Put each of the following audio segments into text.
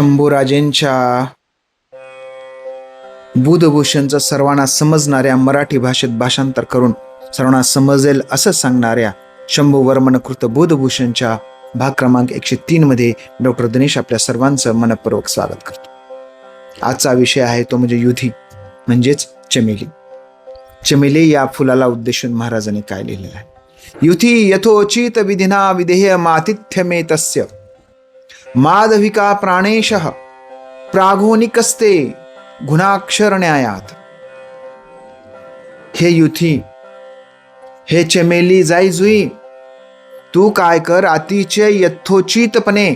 शंभूराजेंच्या बुधभूषणचं सर्वांना समजणाऱ्या मराठी भाषेत भाषांतर करून सर्वांना समजेल असं सांगणाऱ्या शंभूवर्मनकृत बुधभूषणच्या भाग क्रमांक 103 मध्ये डॉक्टर दिनेश आपल्या सर्वांचं मनपूर्वक स्वागत करतो। आजचा विषय आहे तो म्हणजे युधी म्हणजेच चमेली। चमेली या फुलाला उद्देशून महाराजांनी काय लिहिलेलं आहे? युधी यथोचित विधिना विधेय मातिथ्यमे तस्य माधविका प्राणेशः प्राघोनिकस्ते गुणाक्षर न्यायात। हे युथी, हे चमेली जाई जुई, तू काय कर, अतिशय यथोचितपणे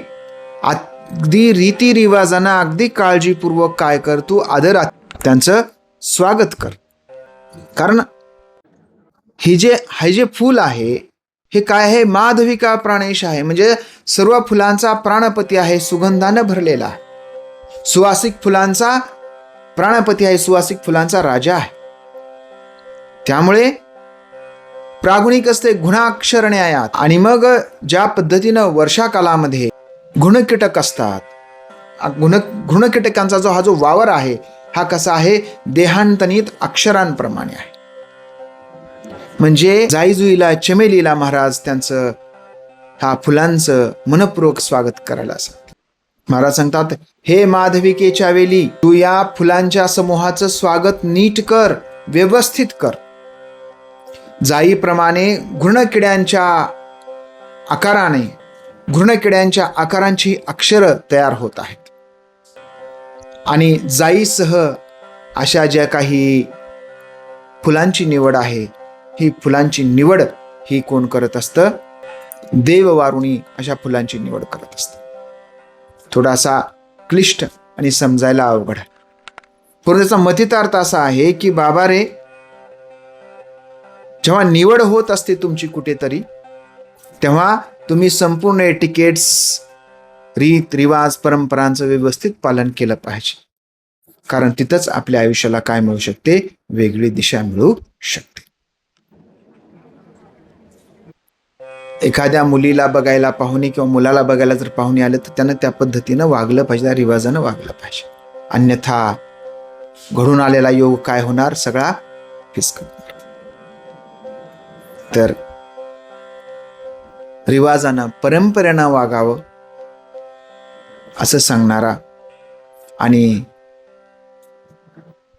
अगदी रीती रिवाजांना अगदी काळजीपूर्वक काय कर, तू आदर त्यांचं स्वागत कर। कारण हे जे फूल आहे हे काय आहे? माधविका प्राणेश आहे, म्हणजे सर्व फुलांचा प्राणपती आहे, सुगंधानं भरलेला आहे, सुवासिक फुलांचा प्राणपती आहे, सुवासिक फुलांचा राजा आहे। त्यामुळे प्रागुणिक असते गुणाक्षर न्यायात। आणि मग ज्या पद्धतीनं वर्षा कालामध्ये गुणकीटक असतात, गुणकीटकांचा हा जो वावर आहे हा कसा आहे? देहांतनीत अक्षरांप्रमाणे आहे। म्हणजे जाईजुईला चमेलीला महाराज त्यांचं हा फुलांचं मनपूर्वक स्वागत करायला सांगतात। महाराज सांगतात, हे माधविकेच्या वेली, तू या फुलांच्या समूहाचं स्वागत नीट कर, व्यवस्थित कर। जाईप्रमाणे घृणकिड्यांच्या आकारांची अक्षर तयार होत आहेत। आणि जाईसह अशा ज्या काही फुलांची निवड आहे, ही फुलांची निवड ही कोण करत असतं? देववारुणी अशा फुलांची निवड करत असतं। थोडासा क्लिष्ट आणि समजायला अवघड आहे, पण त्याचा मथितार्थ असा आहे की बाबा रे, जेव्हा निवड होत असते तुमची कुठेतरी, तेव्हा तुम्ही संपूर्ण एटिकेट्स, रीत रिवाज, परंपरांचं व्यवस्थित पालन केलं पाहिजे। कारण तिथंच आपल्या आयुष्याला काय मिळू शकते? वेगळी दिशा मिळू शकते। एखाद्या मुलीला बघायला पाहुणे किंवा मुलाला बघायला जर पाहुणे आले तर त्यानं त्या पद्धतीनं वागलं पाहिजे, त्या रिवाजानं वागलं पाहिजे। अन्यथा घडून आलेला योग काय होणार? सगळा फिसकटणार। तर रिवाजानं, परंपरेनं वागावं असं सांगणारा आणि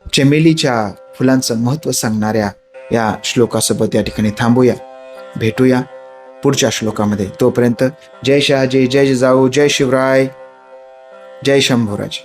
चमेलीच्या फुलांचं महत्व सांगणाऱ्या या श्लोकासोबत या ठिकाणी थांबूया। भेटूया पुढच्या श्लोकामध्ये। तोपर्यंत जय शहाजी, जय जिजाऊ, जय शिवराय, जय शंभूराज।